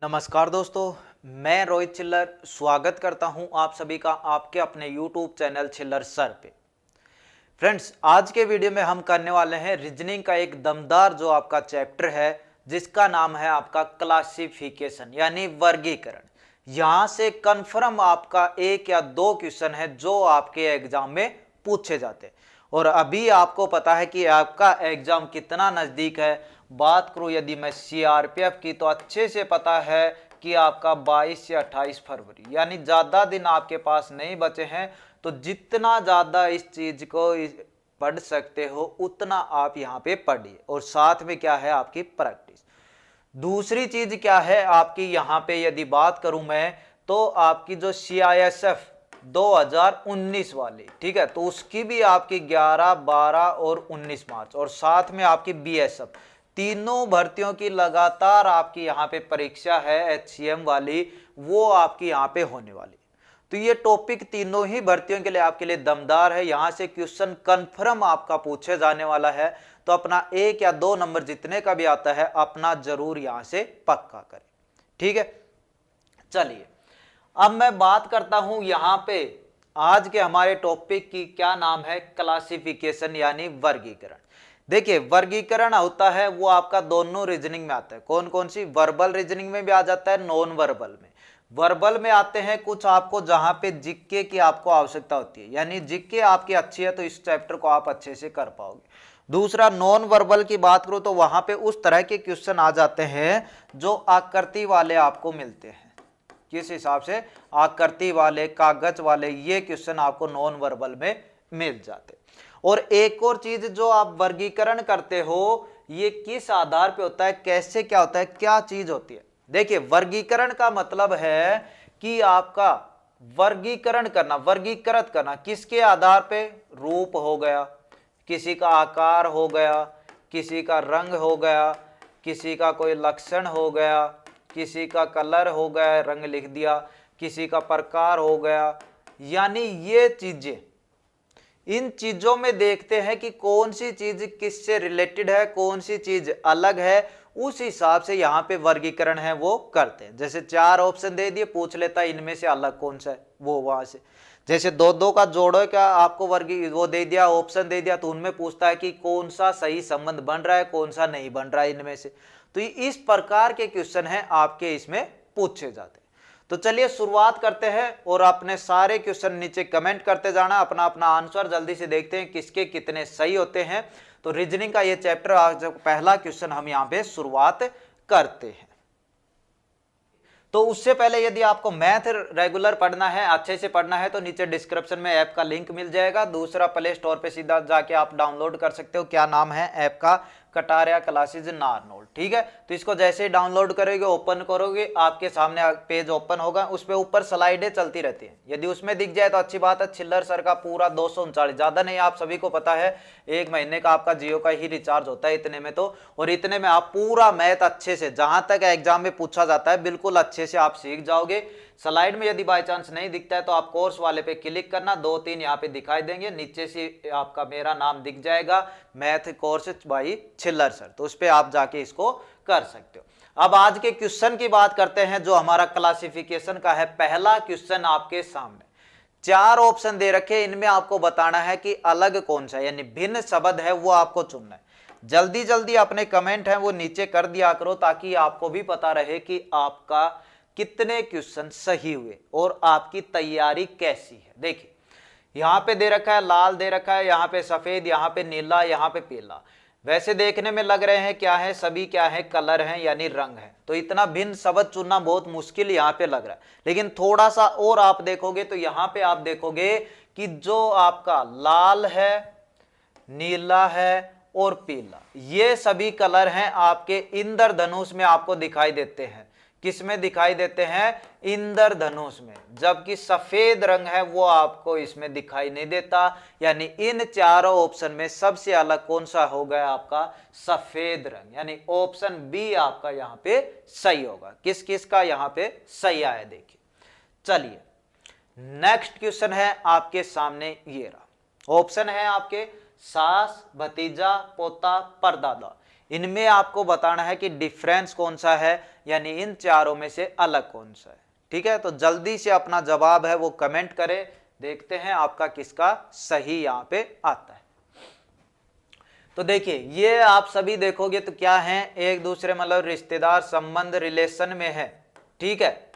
नमस्कार दोस्तों, मैं रोहित चिल्लर स्वागत करता हूं आप सभी का आपके अपने YouTube चैनल चिल्लर सर पे। फ्रेंड्स, आज के वीडियो में हम करने वाले हैं रीजनिंग का एक दमदार जो आपका चैप्टर है जिसका नाम है आपका क्लासिफिकेशन यानी वर्गीकरण। यहां से कंफर्म आपका एक या दो क्वेश्चन है जो आपके एग्जाम में पूछे जाते हैं। और अभी आपको पता है कि आपका एग्जाम कितना नजदीक है। बात करूं यदि मैं सीआरपीएफ की तो अच्छे से पता है कि आपका 22 या 28 फरवरी यानी ज्यादा दिन आपके पास नहीं बचे हैं। तो जितना ज्यादा इस चीज को पढ़ सकते हो उतना आप यहाँ पे पढ़िए। और साथ में क्या है आपकी प्रैक्टिस। दूसरी चीज क्या है आपकी यहाँ पे यदि बात करूं मैं तो आपकी जो CISF 2019 वाली, ठीक है, तो उसकी भी आपकी 11, 12 और 19 मार्च और साथ में आपकी BSF तीनों भर्तियों की लगातार आपकी यहाँ पे परीक्षा है HCM वाली, वो आपकी यहाँ पे होने वाली। तो ये टॉपिक तीनों ही भर्तियों के लिए आपके लिए दमदार है। यहाँ से क्वेश्चन कंफर्म आपका पूछे जाने वाला है। तो अपना एक या दो नंबर जितने का भी आता है अपना जरूर यहाँ से पक्का करें, ठीक है। चलिए अब मैं बात करता हूं यहां पे आज के हमारे टॉपिक की क्या नाम है, क्लासिफिकेशन यानी वर्गीकरण। देखिए वर्गीकरण होता है वो आपका दोनों रीजनिंग में आता है। कौन कौन सी? वर्बल रीजनिंग में भी आ जाता है, नॉन वर्बल में। वर्बल में आते हैं कुछ आपको जहां पे जीके की आपको आवश्यकता होती है, यानी जीके आपकी अच्छी है तो इस चैप्टर को आप अच्छे से कर पाओगे। दूसरा नॉन वर्बल की बात करूं तो वहां पे उस तरह के क्वेश्चन आ जाते हैं जो आकृति वाले आपको मिलते हैं। किस हिसाब से? आकृति वाले, कागज वाले, ये क्वेश्चन आपको नॉन वर्बल में मिल जाते। और एक और चीज जो आप वर्गीकरण करते हो ये किस आधार पे होता है, कैसे क्या होता है, क्या चीज होती है? देखिए वर्गीकरण का मतलब है कि आपका वर्गीकरण करना, वर्गीकृत करना किसके आधार पे? रूप हो गया, किसी का आकार हो गया, किसी का रंग हो गया, किसी का कोई लक्षण हो गया, किसी का कलर हो गया, रंग लिख दिया, किसी का प्रकार हो गया। यानी ये चीजें, इन चीजों में देखते हैं कि कौन सी चीज किससे रिलेटेड है, कौन सी चीज अलग है, उस हिसाब से यहाँ पे वर्गीकरण है वो करते हैं। जैसे 4 ऑप्शन दे दिए, पूछ लेता है इनमें से अलग कौन सा है, वो वहां से। जैसे दो दो का जोड़ो का आपको वो दे दिया, ऑप्शन दे दिया, तो उनमें पूछता है कि कौन सा सही संबंध बन रहा है, कौन सा नहीं बन रहा है इनमें से। तो इस प्रकार के क्वेश्चन हैं आपके इसमें पूछे जाते हैं। तो चलिए शुरुआत करते हैं और अपने सारे क्वेश्चन नीचे कमेंट करते जाना, अपना अपना आंसर जल्दी से देखते हैं किसके कितने सही होते हैं। तो रीजनिंग का ये चैप्टर आज पहला क्वेश्चन हम यहाँ पे शुरुआत करते हैं। तो उससे पहले यदि आपको मैथ रेगुलर पढ़ना है, अच्छे से पढ़ना है, तो नीचे डिस्क्रिप्शन में ऐप का लिंक मिल जाएगा। दूसरा प्ले स्टोर पे सीधा जाके आप डाउनलोड कर सकते हो। क्या नाम है ऐप का? कटारिया क्लासेज नारनौल, ठीक है। तो इसको जैसे ही डाउनलोड करोगे, ओपन करोगे, आपके सामने पेज ओपन होगा। उस पे ऊपर स्लाइडें चलती रहती हैं, यदि उसमें दिख जाए तो अच्छी बात है। चिल्लर सर का पूरा 239, ज्यादा नहीं, आप सभी को पता है 1 महीने का आपका जियो का ही रिचार्ज होता है इतने में तो। और इतने में आप पूरा मैथ अच्छे से, जहां तक एग्जाम में पूछा जाता है, बिल्कुल अच्छे से आप सीख जाओगे। स्लाइड में यदि बाय चांस नहीं दिखता है तो आप कोर्स वाले पे क्लिक करना, 2-3 यहाँ पे दिखाई देंगे, नीचे से आपका मेरा नाम दिख जाएगा, मैथ कोर्स बाय चिल्लर सर। तो उस पे आप जाके इसको कर सकते हो। अब आज के क्वेश्चन की बात करते हैं जो हमारा क्लासिफिकेशन का है। पहला क्वेश्चन आपके सामने 4 ऑप्शन दे रखे, इनमें आपको बताना है कि अलग कौन सा यानी भिन्न शब्द है वो आपको चुनना है। जल्दी जल्दी अपने कमेंट है वो नीचे कर दिया करो ताकि आपको भी पता रहे कि आपका कितने क्वेश्चन सही हुए और आपकी तैयारी कैसी है। देखिए यहाँ पे दे रखा है लाल, दे रखा है यहाँ पे सफेद, यहाँ पे नीला, यहाँ पे पीला। वैसे देखने में लग रहे हैं क्या है, सभी क्या है, कलर हैं यानी रंग है। तो इतना भिन्न शब्द चुनना बहुत मुश्किल यहाँ पे लग रहा है। लेकिन थोड़ा सा और आप देखोगे तो यहाँ पे आप देखोगे कि जो आपका लाल है, नीला है और पीला, ये सभी कलर हैं आपके इंद्रधनुष में आपको दिखाई देते हैं। किस में दिखाई देते हैं? इंद्रधनुष में। जबकि सफेद रंग है वो आपको इसमें दिखाई नहीं देता। यानी इन चारों ऑप्शन में सबसे अलग कौन सा हो गया आपका? सफेद रंग। यानी ऑप्शन बी आपका यहाँ पे सही होगा। किस किस का यहाँ पे सही आया देखिए। चलिए नेक्स्ट क्वेश्चन है आपके सामने, ये रहा। ऑप्शन है आपके सास, भतीजा, पोता, परदादा। इनमें आपको बताना है कि डिफरेंस कौन सा है, यानी इन चारों में से अलग कौन सा है। ठीक है, तो जल्दी से अपना जवाब है वो कमेंट करें, देखते हैं आपका किसका सही यहां पे आता है। तो देखिए ये आप सभी देखोगे तो क्या है, एक दूसरे मतलब रिश्तेदार संबंध रिलेशन में है। ठीक है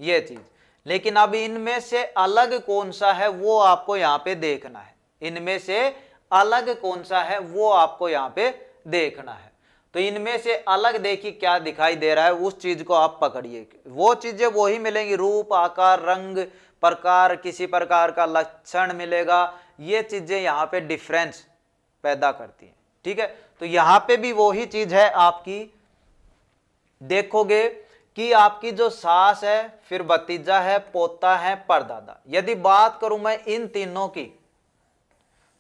ये चीज, लेकिन अब इनमें से अलग कौन सा है वो आपको यहां पे देखना है। इनमें से अलग कौन सा है वो आपको यहां पे देखना है। तो इनमें से अलग देखिए क्या दिखाई दे रहा है, उस चीज को आप पकड़िए। वो चीजें वही मिलेंगी, रूप आकार रंग प्रकार, किसी प्रकार का लक्षण मिलेगा। ये चीजें यहां पे डिफरेंस पैदा करती हैं। ठीक है, तो यहां पे भी वही चीज है आपकी, देखोगे कि आपकी जो सास है, फिर भतीजा है, पोता है, परदादा। यदि बात करूं मैं इन तीनों की,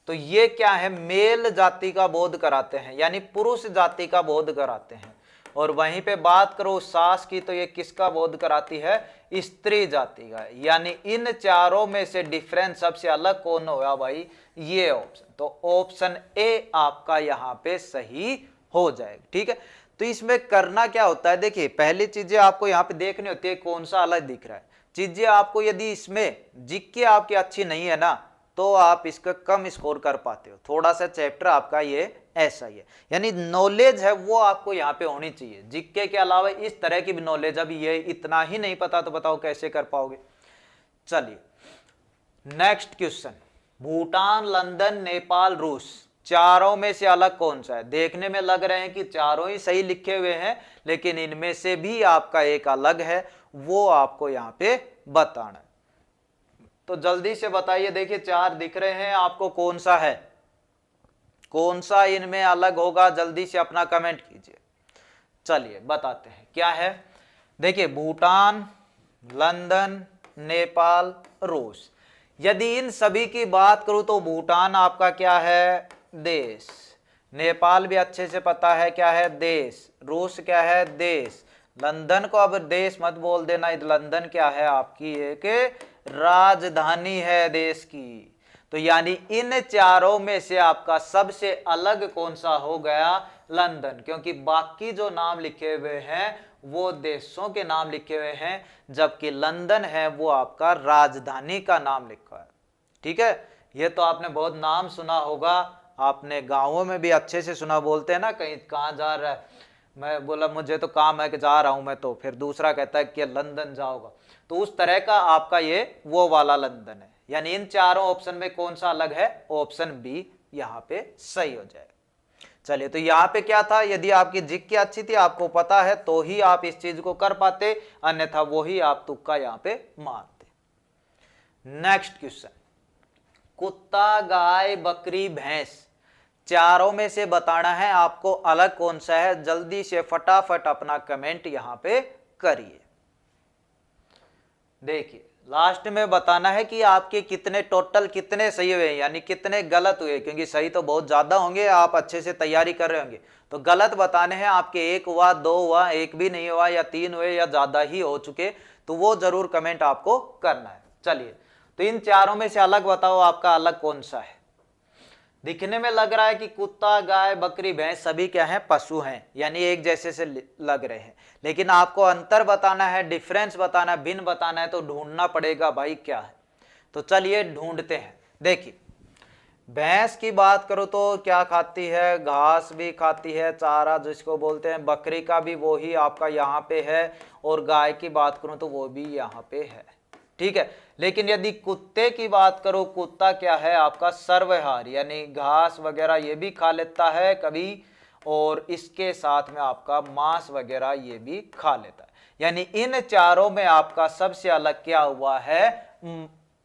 तो ये क्या है, मेल जाति का बोध कराते हैं, यानी पुरुष जाति का बोध कराते हैं। और वहीं पे बात करो सास की, तो ये किसका बोध कराती है, स्त्री जाति का। यानी इन चारों में से डिफरेंस सबसे अलग कौन होगा भाई, ये ऑप्शन। तो ऑप्शन ए आपका यहां पे सही हो जाएगा। ठीक है, तो इसमें करना क्या होता है, देखिए पहली चीजें आपको यहां पे देखनी होती है कौन सा अलग दिख रहा है। चीजें आपको यदि इसमें जीके आपकी अच्छी नहीं है ना, तो आप इसका कम स्कोर कर पाते हो। थोड़ा सा चैप्टर आपका ये ऐसा ही है, यानी नॉलेज है वो आपको यहाँ पे होनी चाहिए। जीके के अलावा इस तरह की भी नॉलेज, अब ये इतना ही नहीं पता तो बताओ कैसे कर पाओगे। चलिए next question, Bhutan, London, Nepal, रूस, चारों में से अलग कौन सा है। देखने में लग रहे हैं कि चारों ही सही लिखे हुए हैं, लेकिन इनमें से भी आपका एक अलग है, वो आपको यहाँ पे बताना है। तो जल्दी से बताइए, देखिए चार दिख रहे हैं आपको, कौन सा है, कौन सा इनमें अलग होगा, जल्दी से अपना कमेंट कीजिए। चलिए बताते हैं क्या है। देखिए भूटान, लंदन, नेपाल, रूस। यदि इन सभी की बात करूं तो भूटान आपका क्या है, देश। नेपाल भी अच्छे से पता है क्या है, देश। रूस क्या है, देश। लंदन को अब देश मत बोल देना, लंदन क्या है आपकी एक राजधानी है देश की। तो यानी इन चारों में से आपका सबसे अलग कौन सा हो गया, लंदन, क्योंकि बाकी जो नाम लिखे हुए हैं वो देशों के नाम लिखे हुए हैं, जबकि लंदन है वो आपका राजधानी का नाम लिखा है। ठीक है, ये तो आपने बहुत नाम सुना होगा, आपने गांवों में भी अच्छे से सुना, बोलते हैं ना कहीं कहाँ जा रहा है, मैं बोला मुझे तो काम है कि जा रहा हूं मैं, तो फिर दूसरा कहता है कि लंदन जाओगा। तो उस तरह का आपका ये वो वाला लंदन है। यानी इन चारों ऑप्शन में कौन सा अलग है, ऑप्शन बी यहां पे सही हो जाएगा। चलिए तो यहां पे क्या था, यदि आपकी जीके अच्छी थी, आपको पता है, तो ही आप इस चीज को कर पाते, अन्यथा वो ही आप तुक्का यहां पे मारते। नेक्स्ट क्वेश्चन, कुत्ता, गाय, बकरी, भैंस, चारों में से बताना है आपको अलग कौन सा है। जल्दी से फटाफट अपना कमेंट यहां पे करिए। देखिए लास्ट में बताना है कि आपके कितने टोटल कितने सही हुए, यानी कितने गलत हुए, क्योंकि सही तो बहुत ज्यादा होंगे, आप अच्छे से तैयारी कर रहे होंगे। तो गलत बताने हैं आपके, एक हुआ, दो हुआ, एक भी नहीं हुआ, या तीन हुए, या ज्यादा ही हो चुके, तो वो जरूर कमेंट आपको करना है। चलिए तो इन चारों में से अलग बताओ आपका अलग कौन सा है। दिखने में लग रहा है कि कुत्ता, गाय, बकरी, भैंस सभी क्या हैं, पशु हैं, यानी एक जैसे से लग रहे हैं, लेकिन आपको अंतर बताना है, डिफरेंस बताना है, भिन्न बताना है, तो ढूंढना पड़ेगा भाई क्या है। तो चलिए ढूंढते हैं। देखिए भैंस की बात करो तो क्या खाती है, घास भी खाती है, चारा जिसको बोलते हैं। बकरी का भी वो ही आपका यहाँ पे है, और गाय की बात करूं तो वो भी यहाँ पे है। ठीक है, लेकिन यदि कुत्ते की बात करो, कुत्ता क्या है आपका सर्वहारी, यानी घास वगैरह ये भी खा लेता है कभी, और इसके साथ में आपका मांस वगैरह ये भी खा लेता है। यानी इन चारों में आपका सबसे अलग क्या हुआ है,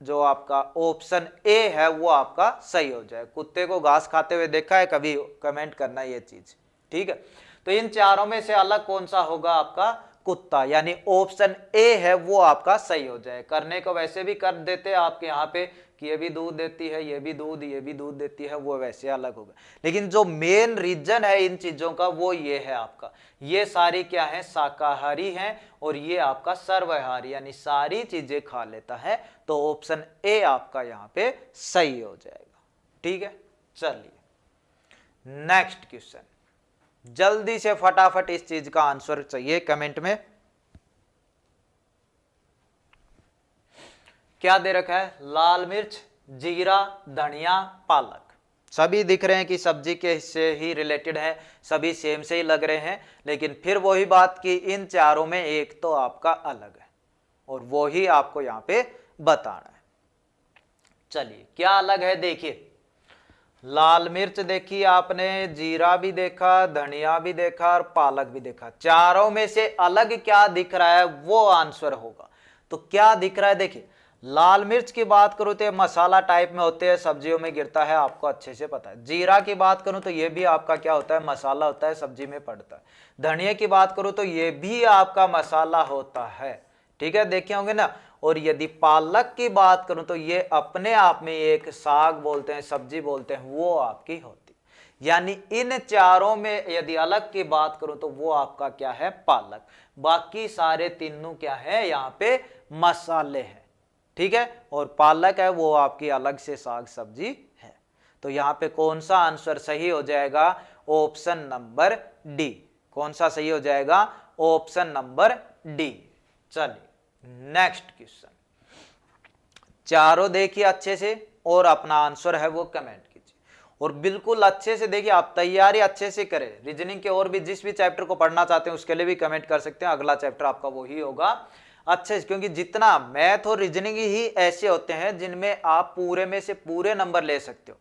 जो आपका ऑप्शन ए है वो आपका सही हो जाए। कुत्ते को घास खाते हुए देखा है कभी, कमेंट करना ये चीज। ठीक है, तो इन चारों में से अलग कौन सा होगा आपका, कुत्ता, यानी ऑप्शन ए है वो आपका सही हो जाए। करने को वैसे भी कर देते आपके यहाँ पे कि ये भी दूध देती है, ये भी दूध देती है, वो वैसे अलग होगा। लेकिन जो मेन रीजन है इन चीजों का वो ये है आपका, ये सारी क्या है, शाकाहारी हैं, और ये आपका सर्वहारी, यानी सारी चीजें खा लेता है। तो ऑप्शन ए आपका यहाँ पे सही हो जाएगा। ठीक है, चलिए नेक्स्ट क्वेश्चन, जल्दी से फटाफट इस चीज का आंसर चाहिए कमेंट में। क्या दे रखा है? लाल मिर्च, जीरा, धनिया, पालक। सभी दिख रहे हैं कि सब्जी के हिस्से ही रिलेटेड है, सभी सेम से ही लग रहे हैं, लेकिन फिर वही बात कि इन चारों में एक तो आपका अलग है और वो ही आपको यहां पे बताना है। चलिए क्या अलग है देखिए, लाल मिर्च देखी आपने, जीरा भी देखा, धनिया भी देखा और पालक भी देखा। चारों में से अलग क्या दिख रहा है वो आंसर होगा। तो क्या दिख रहा है देखिए, लाल मिर्च की बात करूं तो मसाला टाइप में होते हैं, सब्जियों में गिरता है, आपको अच्छे से पता है। जीरा की बात करूं तो ये भी आपका क्या होता है? मसाला होता है, सब्जी में पड़ता है। धनिया की बात करूं तो ये भी आपका मसाला होता है, ठीक है, देखे होंगे ना। और यदि पालक की बात करूं तो ये अपने आप में एक साग बोलते हैं, सब्जी बोलते हैं, वो आपकी होती। यानी इन चारों में यदि अलग की बात करूं तो वो आपका क्या है? पालक। बाकी सारे तीनों क्या है? यहाँ पे मसाले हैं, ठीक है। और पालक है वो आपकी अलग से साग सब्जी है। तो यहाँ पे कौन सा आंसर सही हो जाएगा? Option number D. कौन सा सही हो जाएगा? Option number D. चलिए नेक्स्ट क्वेश्चन, चारों देखिए अच्छे से और अपना आंसर है वो कमेंट कीजिए। और बिल्कुल अच्छे से देखिए, आप तैयारी अच्छे से करें। रीजनिंग के और भी जिस भी चैप्टर को पढ़ना चाहते हैं उसके लिए भी कमेंट कर सकते हैं, अगला चैप्टर आपका वही होगा अच्छे से, क्योंकि जितना मैथ और रीजनिंग ही ऐसे होते हैं जिनमें आप पूरे में से पूरे नंबर ले सकते हो।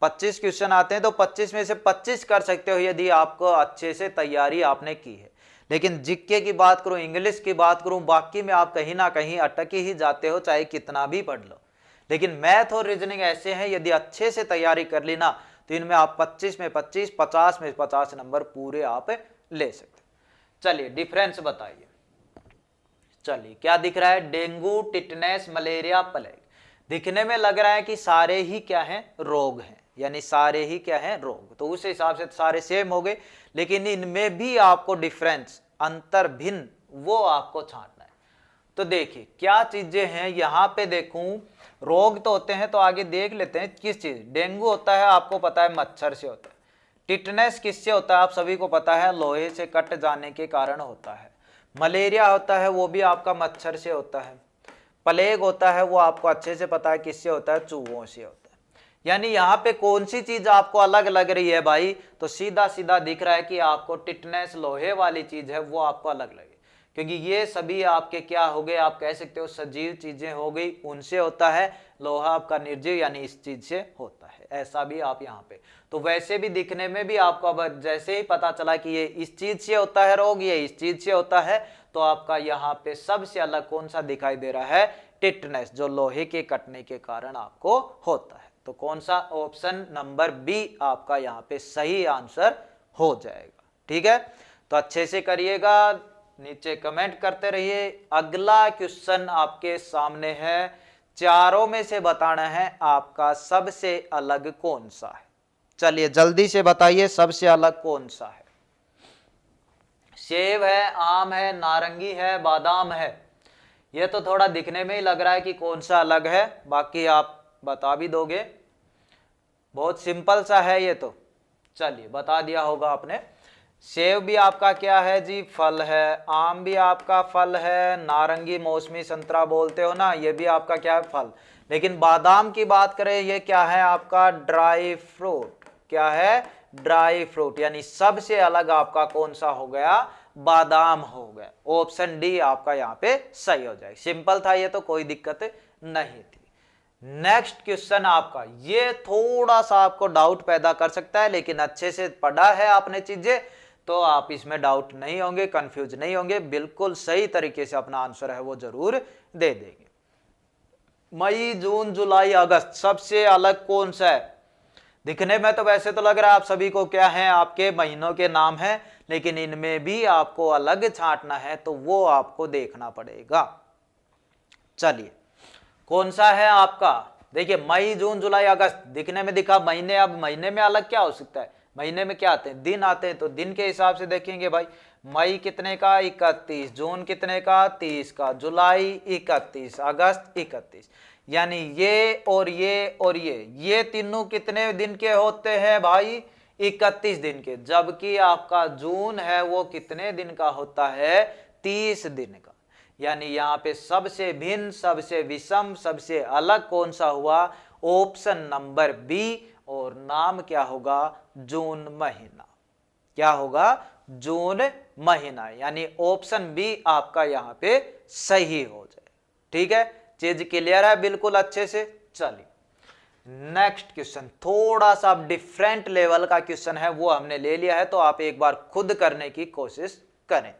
25 क्वेश्चन आते हैं तो 25 में से 25 कर सकते हो यदि आपको अच्छे से तैयारी आपने की है। लेकिन जीके की बात करूं, इंग्लिश की बात करूं, बाकी में आप कहीं ना कहीं अटक ही जाते हो, चाहे कितना भी पढ़ लो। लेकिन मैथ और रीजनिंग ऐसे हैं, यदि अच्छे से तैयारी कर ली ना तो इनमें आप 25 में 25, 50 में 50 नंबर पूरे आप ले सकते। चलिए डिफरेंस बताइए। चलिए क्या दिख रहा है? Dengue, tetanus, malaria, plague. दिखने में लग रहा है कि सारे ही क्या हैं? रोग हैं, यानी सारे ही क्या हैं? रोग। तो उस हिसाब से सारे सेम हो गए, लेकिन इनमें भी आपको डिफरेंस, अंतर, भिन्न, वो आपको छांटना है। तो देखिए क्या चीजें हैं यहां पे देखूं, रोग तो होते हैं तो आगे देख लेते हैं किस चीज। डेंगू होता है आपको पता है मच्छर से होता है। टिटनेस किससे होता है? आप सभी को पता है, लोहे से कट जाने के कारण होता है। मलेरिया होता है वो भी आपका मच्छर से होता है। प्लेग होता है वो आपको अच्छे से पता है किससे होता है? चूहों से होता है। यानी यहाँ पे कौन सी चीज आपको अलग लग रही है भाई? तो सीधा सीधा दिख रहा है कि आपको टिटनेस, लोहे वाली चीज है वो आपको अलग लगे, क्योंकि ये सभी आपके क्या हो गए? आप कह सकते हो सजीव चीजें हो गई, उनसे होता है। लोहा आपका निर्जीव यानी इस चीज से होता है, ऐसा भी आप यहाँ पे। तो वैसे भी दिखने में भी आपको अब जैसे ही पता चला कि ये इस चीज से होता है रोग, ये इस चीज से होता है, तो आपका यहाँ पे सबसे अलग कौन सा दिखाई दे रहा है? टिटनेस, जो लोहे के कटने के कारण आपको होता है। तो कौन सा? ऑप्शन नंबर बी आपका यहाँ पे सही आंसर हो जाएगा, ठीक है। तो अच्छे से करिएगा, नीचे कमेंट करते रहिए। अगला क्वेश्चन आपके सामने है, चारों में से बताना है आपका सबसे अलग कौन सा है। चलिए जल्दी से बताइए सबसे अलग कौन सा है? सेब है, आम है, नारंगी है, बादाम है। ये तो थोड़ा दिखने में ही लग रहा है कि कौन सा अलग है, बाकी आप बता भी दोगे। बहुत सिंपल सा है ये तो, चलिए बता दिया होगा आपने। सेब भी आपका क्या है जी? फल है। आम भी आपका फल है। नारंगी, मौसमी संतरा बोलते हो ना, ये भी आपका क्या है? फल। लेकिन बादाम की बात करें, ये क्या है आपका? Dry fruit. क्या है? Dry fruit. यानी सबसे अलग आपका कौन सा हो गया? बादाम हो गया। ऑप्शन डी आपका यहाँ पे सही हो जाएगा। सिंपल था ये तो, कोई दिक्कत नहीं थी। नेक्स्ट क्वेश्चन आपका, ये थोड़ा सा आपको डाउट पैदा कर सकता है, लेकिन अच्छे से पढ़ा है आपने चीजें तो आप इसमें डाउट नहीं होंगे, कंफ्यूज नहीं होंगे, बिल्कुल सही तरीके से अपना आंसर है वो जरूर दे देंगे। मई, जून, जुलाई, अगस्त, सबसे अलग कौन सा है? दिखने में तो वैसे तो लग रहा है आप सभी को क्या है? आपके महीनों के नाम है, लेकिन इनमें भी आपको अलग छांटना है तो वो आपको देखना पड़ेगा। चलिए कौन सा है आपका? देखिए मई, जून, जुलाई, अगस्त दिखने में दिखा महीने। अब महीने में अलग क्या हो सकता है? महीने में क्या आते हैं? दिन आते हैं, तो दिन के हिसाब से देखेंगे भाई। मई कितने का? 31। जून कितने का? 30 का। जुलाई 31। अगस्त 31। यानी ये और ये और ये तीनों कितने दिन के होते हैं भाई? 31 दिन के, जबकि आपका जून है वो कितने दिन का होता है? 30 दिन का। यानी यहाँ पे सबसे भिन्न, सबसे विषम, सबसे अलग कौन सा हुआ? ऑप्शन नंबर बी, और नाम क्या होगा? जून महीना। क्या होगा? जून महीना। यानी ऑप्शन बी आपका यहाँ पे सही हो जाए। ठीक है, चीज क्लियर है बिल्कुल अच्छे से? चलिए नेक्स्ट क्वेश्चन, थोड़ा सा डिफरेंट लेवल का क्वेश्चन है, वो हमने ले लिया है, तो आप एक बार खुद करने की कोशिश करें।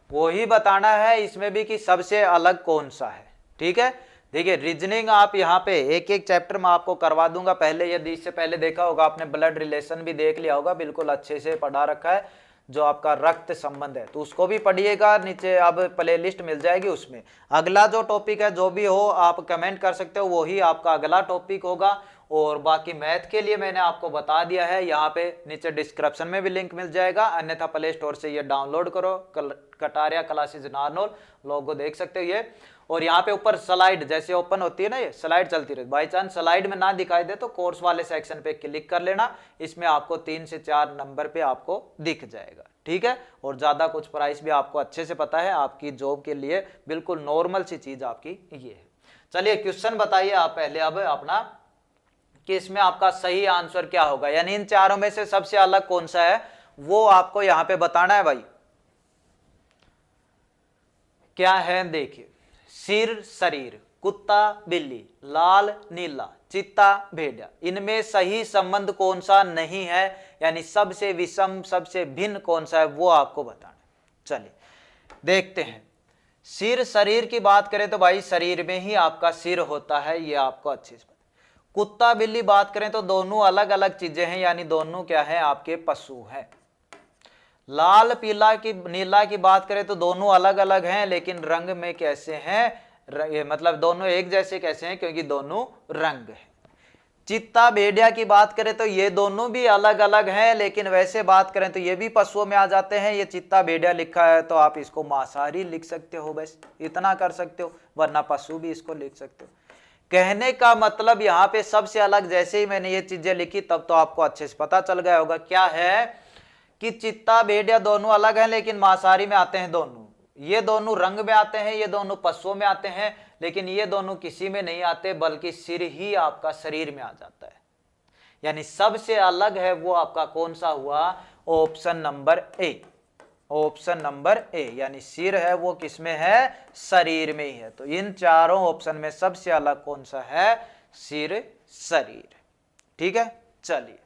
वो ही बताना है इसमें भी कि सबसे अलग कौन सा है। ठीक है, देखिए रीजनिंग आप यहाँ पे एक एक चैप्टर में आपको करवा दूंगा। पहले यदि इससे पहले देखा होगा आपने, ब्लड रिलेशन भी देख लिया होगा, बिल्कुल अच्छे से पढ़ा रखा है, जो आपका रक्त संबंध है, तो उसको भी पढ़िएगा। नीचे अब प्लेलिस्ट मिल जाएगी, उसमें अगला जो टॉपिक है जो भी हो आप कमेंट कर सकते हो, वही आपका अगला टॉपिक होगा। और बाकी मैथ के लिए मैंने आपको बता दिया है, यहाँ पे नीचे डिस्क्रिप्शन में भी लिंक मिल जाएगा, अन्यथा प्ले स्टोर से ये डाउनलोड करो, कटारिया क्लासेस नारनौल लोगो देख सकते हो ये। और यहाँ पे ऊपर स्लाइड जैसे ओपन होती है ना, ये स्लाइड चलती रहती, बाई चांस स्लाइड में ना दिखाई दे तो कोर्स वाले सेक्शन पे क्लिक कर लेना, इसमें आपको 3 से 4 नंबर पे आपको दिख जाएगा। ठीक है, और ज्यादा कुछ प्राइस भी आपको अच्छे से पता है, आपकी जॉब के लिए बिल्कुल नॉर्मल सी चीज आपकी ये है। चलिए क्वेश्चन बताइए आप पहले अब अपना, कि इसमें आपका सही आंसर क्या होगा, यानी इन चारों में से सबसे अलग कौन सा है वो आपको यहां पे बताना है भाई। क्या है देखिए, सिर शरीर, कुत्ता बिल्ली, लाल नीला, चित्ता भेड़िया, इनमें सही संबंध कौन सा नहीं है, यानी सबसे विषम, सबसे भिन्न कौन सा है वो आपको बताना है। चलिए देखते हैं। सिर शरीर की बात करें तो भाई शरीर में ही आपका सिर होता है, ये आपको अच्छे से। कुत्ता बिल्ली बात करें तो दोनों अलग अलग चीजें हैं, यानी दोनों क्या है? आपके पशु हैं। लाल पीला की नीला की बात करें तो दोनों अलग अलग हैं, लेकिन रंग में कैसे हैं? मतलब दोनों एक जैसे कैसे हैं? क्योंकि दोनों रंग है। चित्ता भेड़िया की बात करें तो ये दोनों भी अलग अलग हैं, लेकिन वैसे बात करें तो ये भी पशुओं में आ जाते हैं। ये चित्ता भेड़िया लिखा है तो आप इसको मांसाहारी लिख सकते हो, बस इतना कर सकते हो, वरना पशु भी इसको लिख सकते हो। कहने का मतलब यहाँ पे सबसे अलग, जैसे ही मैंने ये चीजें लिखी तब तो आपको अच्छे से पता चल गया होगा क्या है, कि चित्ता भेड़िया दोनों अलग हैं लेकिन मांसाहारी में आते हैं दोनों। ये दोनों रंग में आते हैं, ये दोनों पशुओं में आते हैं, लेकिन ये दोनों किसी में नहीं आते, बल्कि सिर ही आपका शरीर में आ जाता है। यानी सबसे अलग है वो आपका कौन सा हुआ? Option number A. Option number A, यानी सिर है वो किसमें है? शरीर में ही है। तो इन चारों ऑप्शन में सबसे अलग कौन सा है? सिर शरीर। ठीक है, चलिए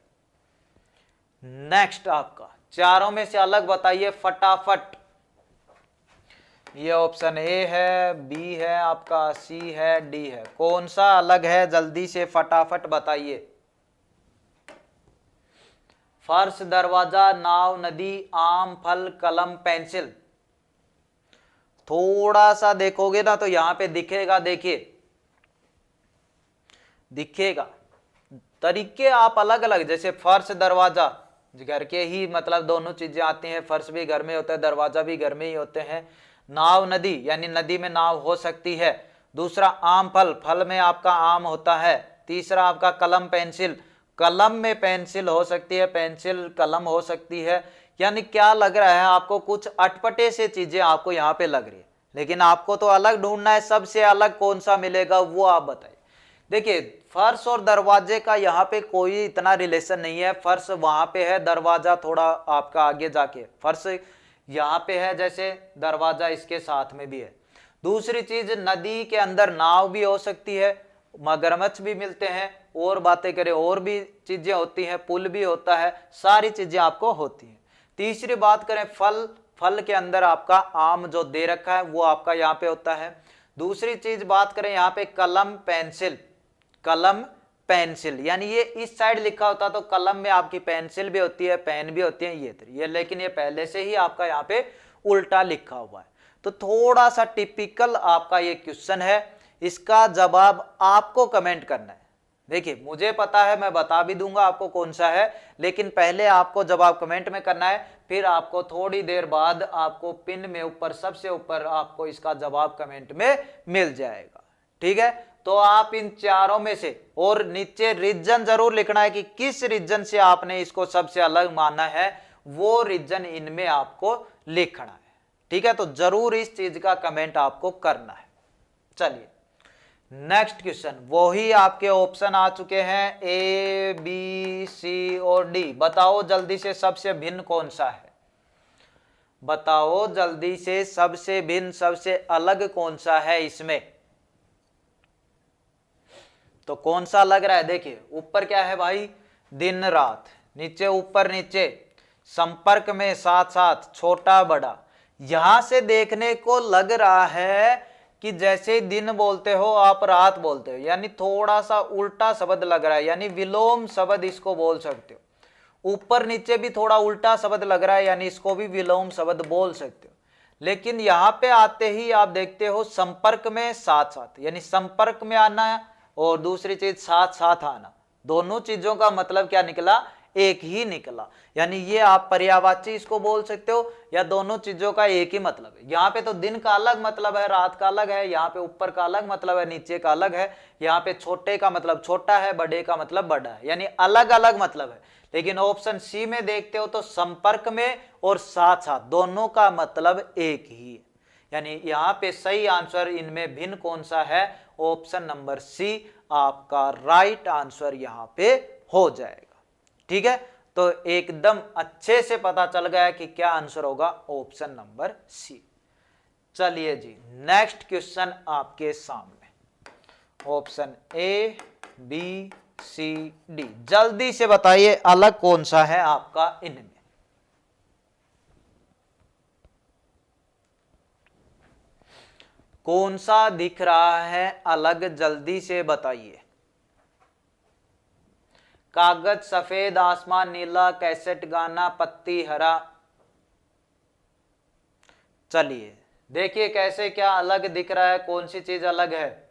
नेक्स्ट आपका चारों में से अलग बताइए फटाफट। ये ऑप्शन ए है, बी है, आपका सी है, डी है, कौन सा अलग है? जल्दी से फटाफट बताइए। फर्श, दरवाजा, नाव, नदी, आम, फल, कलम, पेंसिल। थोड़ा सा देखोगे ना तो यहां पे दिखेगा, देखिए दिखेगा तरीके आप अलग अलग, जैसे फर्श दरवाजा घर के ही मतलब दोनों चीजें आती हैं, फर्श भी घर में होता है, दरवाजा भी घर में ही होते हैं। नाव नदी, यानी नदी में नाव हो सकती है। दूसरा आम फल, फल में आपका आम होता है। तीसरा आपका कलम पेंसिल, कलम में पेंसिल हो सकती है, पेंसिल कलम हो सकती है। यानी क्या लग रहा है आपको? कुछ अटपटे से चीजें आपको यहाँ पे लग रही है, लेकिन आपको तो अलग ढूंढना है, सबसे अलग कौन सा मिलेगा वो आप बताइए। देखिए फर्श और दरवाजे का यहाँ पे कोई इतना रिलेशन नहीं है, फर्श वहां पे है, दरवाजा थोड़ा आपका आगे जाके, फर्श यहाँ पे है जैसे, दरवाजा इसके साथ में भी है। दूसरी चीज, नदी के अंदर नाव भी हो सकती है, मगरमच्छ भी मिलते हैं, और बातें करें और भी चीजें होती हैं, पुल भी होता है, सारी चीजें आपको होती हैं। तीसरी बात करें फल, फल के अंदर आपका आम जो दे रखा है वो आपका यहाँ पे होता है। दूसरी चीज बात करें यहाँ पे कलम पेंसिल, कलम पेंसिल, यानी ये इस साइड लिखा होता तो कलम में आपकी पेंसिल भी होती है, पेन भी होती है, ये लेकिन ये पहले से ही आपका यहाँ पे उल्टा लिखा हुआ है। तो थोड़ा सा टिपिकल आपका ये क्वेश्चन है, इसका जवाब आपको कमेंट करना है। देखिए मुझे पता है, मैं बता भी दूंगा आपको कौन सा है, लेकिन पहले आपको जवाब कमेंट में करना है, फिर आपको थोड़ी देर बाद आपको पिन में ऊपर सबसे ऊपर आपको इसका जवाब कमेंट में मिल जाएगा। ठीक है, तो आप इन चारों में से, और नीचे रीजन जरूर लिखना है कि किस रीजन से आपने इसको सबसे अलग माना है, वो रीजन इनमें आपको लिखना है। ठीक है, तो जरूर इस चीज का कमेंट आपको करना है। चलिए नेक्स्ट क्वेश्चन, वही आपके ऑप्शन आ चुके हैं ए, बी, सी और डी। बताओ जल्दी से सबसे भिन्न कौन सा है, बताओ जल्दी से सबसे भिन्न सबसे अलग कौन सा है इसमें। तो कौन सा लग रहा है, देखिए ऊपर क्या है भाई, दिन रात, नीचे ऊपर नीचे, संपर्क में, साथ साथ, छोटा बड़ा। यहां से देखने को लग रहा है कि जैसे दिन बोलते हो आप रात बोलते हो, यानी थोड़ा सा उल्टा शब्द लग रहा है, यानी विलोम शब्द इसको बोल सकते हो। ऊपर नीचे भी थोड़ा उल्टा शब्द लग रहा है, यानी इसको भी विलोम शब्द बोल सकते हो। लेकिन यहां पे आते ही आप देखते हो संपर्क में, साथ साथ, यानी संपर्क में आना और दूसरी चीज साथ साथ आना, दोनों चीजों का मतलब क्या निकला, एक ही निकला। यानी ये आप पर्यायवाची इसको बोल सकते हो, या दोनों चीजों का एक ही मतलब है। यहाँ पे तो दिन का अलग मतलब है, रात का अलग है, यहाँ पे ऊपर का अलग मतलब है, नीचे का अलग है, यहाँ पे छोटे का मतलब छोटा है, बड़े का मतलब बड़ा है, यानी अलग अलग मतलब है। लेकिन ऑप्शन सी में देखते हो तो संपर्क में और साथ साथ, दोनों का मतलब एक ही है। यानी यहाँ पे सही आंसर इनमें भिन्न कौन सा है, ऑप्शन नंबर सी आपका राइट आंसर यहाँ पे हो जाएगा। ठीक है, तो एकदम अच्छे से पता चल गया कि क्या आंसर होगा, ऑप्शन नंबर सी। चलिए जी नेक्स्ट क्वेश्चन आपके सामने, option A, B, C, D. जल्दी से बताइए अलग कौन सा है आपका इनमें। कौन सा दिख रहा है अलग, जल्दी से बताइए। कागज सफेद, आसमान नीला, कैसेट गाना, पत्ती हरा। चलिए देखिए कैसे क्या अलग दिख रहा है, कौन सी चीज अलग है।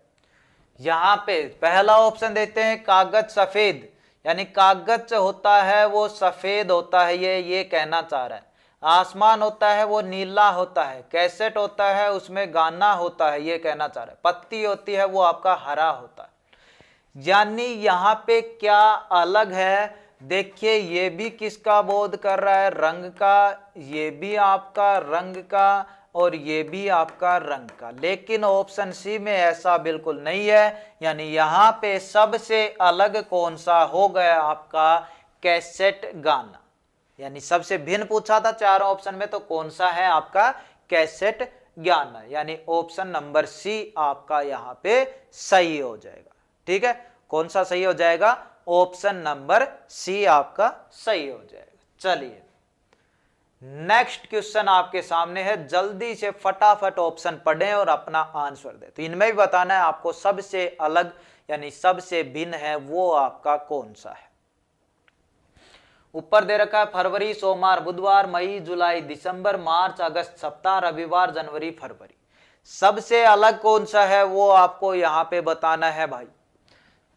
यहां पे पहला ऑप्शन देते हैं कागज सफेद, यानी कागज होता है वो सफेद होता है, ये कहना चाह रहा है। आसमान होता है वो नीला होता है, कैसेट होता है उसमें गाना होता है, ये कहना चाह रहा है। पत्ती होती है वो आपका हरा होता है। यानी यहाँ पे क्या अलग है, देखिए ये भी किसका बोध कर रहा है, रंग का, ये भी आपका रंग का, और ये भी आपका रंग का। लेकिन ऑप्शन सी में ऐसा बिल्कुल नहीं है। यानी यहाँ पे सबसे अलग कौन सा हो गया आपका, कैसेट गाना। यानी सबसे भिन्न पूछा था चारों ऑप्शन में, तो कौन सा है आपका, कैसेट गाना। यानी ऑप्शन नंबर सी आपका यहाँ पे सही हो जाएगा। ठीक है, कौन सा सही हो जाएगा, ऑप्शन नंबर सी आपका सही हो जाएगा। चलिए नेक्स्ट क्वेश्चन आपके सामने है, जल्दी से फटाफट ऑप्शन पढ़ें और अपना आंसर दें। तो इनमें भी बताना है आपको सबसे अलग यानी सबसे भिन्न है वो आपका कौन सा है। ऊपर दे रखा है फरवरी, सोमवार, बुधवार, मई, जुलाई, दिसंबर, मार्च, अगस्त, सप्ताह, रविवार, जनवरी, फरवरी। सबसे अलग कौन सा है वो आपको यहाँ पे बताना है भाई।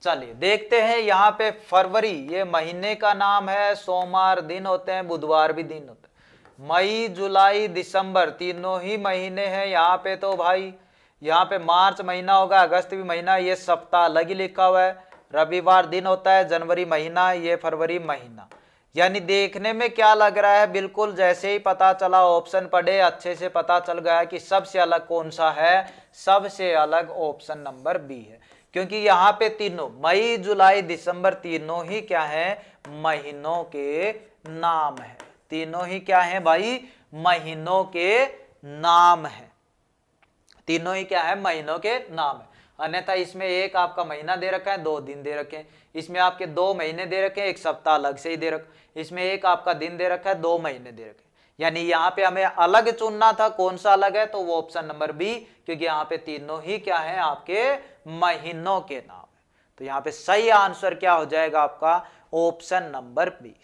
चलिए देखते हैं, यहाँ पे फरवरी ये महीने का नाम है, सोमवार दिन होते हैं, बुधवार भी दिन होते हैं, मई, जुलाई, दिसंबर तीनों ही महीने हैं यहाँ पे। तो भाई यहाँ पे मार्च महीना होगा, अगस्त भी महीना, ये सप्ताह अलग ही लिखा हुआ है, रविवार दिन होता है, जनवरी महीना, ये फरवरी महीना। यानी देखने में क्या लग रहा है, बिल्कुल जैसे ही पता चला ऑप्शन पढ़े अच्छे से पता चल गया कि सबसे अलग कौन सा है, सबसे अलग ऑप्शन नंबर बी है। क्योंकि यहाँ पे तीनों मई, जुलाई, दिसंबर तीनों ही क्या है, महीनों के नाम है। तीनों ही क्या है भाई, महीनों के नाम है। तीनों ही क्या है, महीनों के नाम है। अन्यथा इसमें एक आपका महीना दे रखा है, 2 दिन दे रखे हैं, इसमें आपके 2 महीने दे रखे हैं, एक सप्ताह अलग से ही दे रखा, इसमें एक आपका दिन दे रखा है, 2 महीने दे रखे। यानी यहाँ पे हमें अलग चुनना था, कौन सा अलग है, तो वो ऑप्शन नंबर बी, क्योंकि यहाँ पे तीनों ही क्या है आपके महीनों के नाम है। तो यहाँ पे सही आंसर क्या हो जाएगा आपका, ऑप्शन नंबर बी।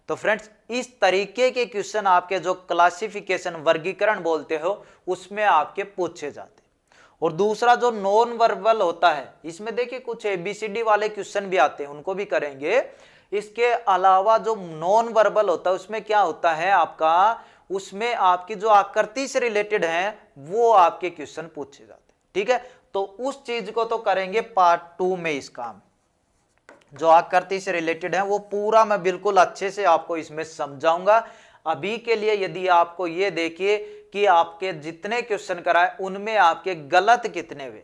तो फ्रेंड्स इस तरीके के क्वेश्चन आपके जो क्लासिफिकेशन वर्गीकरण बोलते हो उसमें आपके पूछे जाते। और दूसरा जो नॉन वर्बल होता है, इसमें देखिए कुछ ABCD वाले क्वेश्चन भी आते हैं, उनको भी करेंगे। इसके अलावा जो नॉन वर्बल होता है उसमें क्या होता है आपका, उसमें आपकी जो आकृति से रिलेटेड है वो आपके क्वेश्चन पूछे जाते हैं। ठीक है, तो उस चीज को तो करेंगे पार्ट 2 में। इस काम जो आकृति से रिलेटेड है वो पूरा मैं बिल्कुल अच्छे से आपको इसमें समझाऊंगा। अभी के लिए यदि आपको ये देखिए कि आपके जितने क्वेश्चन कराए उनमें आपके गलत कितने हुए,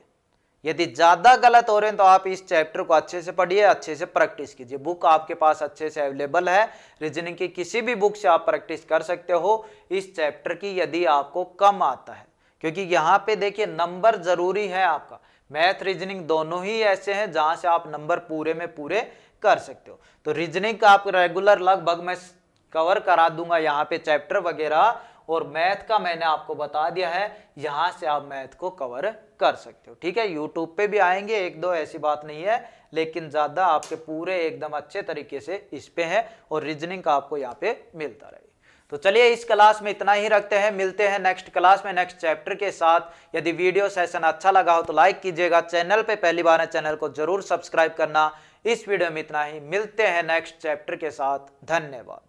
यदि ज्यादा गलत हो रहे हैं तो आप इस चैप्टर को अच्छे से पढ़िए, अच्छे से प्रैक्टिस कीजिए। बुक आपके पास अच्छे से अवेलेबल है, रीजनिंग की किसी भी बुक से आप प्रैक्टिस कर सकते हो इस चैप्टर की यदि आपको कम आता है, क्योंकि यहाँ पे देखिए नंबर जरूरी है आपका। मैथ रीजनिंग दोनों ही ऐसे हैं जहां से आप नंबर पूरे में पूरे कर सकते हो। तो रीजनिंग का आप रेगुलर लगभग मैं कवर करा दूंगा यहाँ पे चैप्टर वगैरह, और मैथ का मैंने आपको बता दिया है, यहां से आप मैथ को कवर कर सकते हो। ठीक है, यूट्यूब पे भी आएंगे एक दो, ऐसी बात नहीं है, लेकिन ज्यादा आपके पूरे एकदम अच्छे तरीके से इस पे है, और रीजनिंग का आपको यहाँ पे मिलता रहेगा। तो चलिए इस क्लास में इतना ही रखते हैं, मिलते हैं नेक्स्ट क्लास में नेक्स्ट चैप्टर के साथ। यदि वीडियो सेशन अच्छा लगा हो तो लाइक कीजिएगा, चैनल पे पहली बार है चैनल को जरूर सब्सक्राइब करना। इस वीडियो में इतना ही, मिलते हैं नेक्स्ट चैप्टर के साथ। धन्यवाद।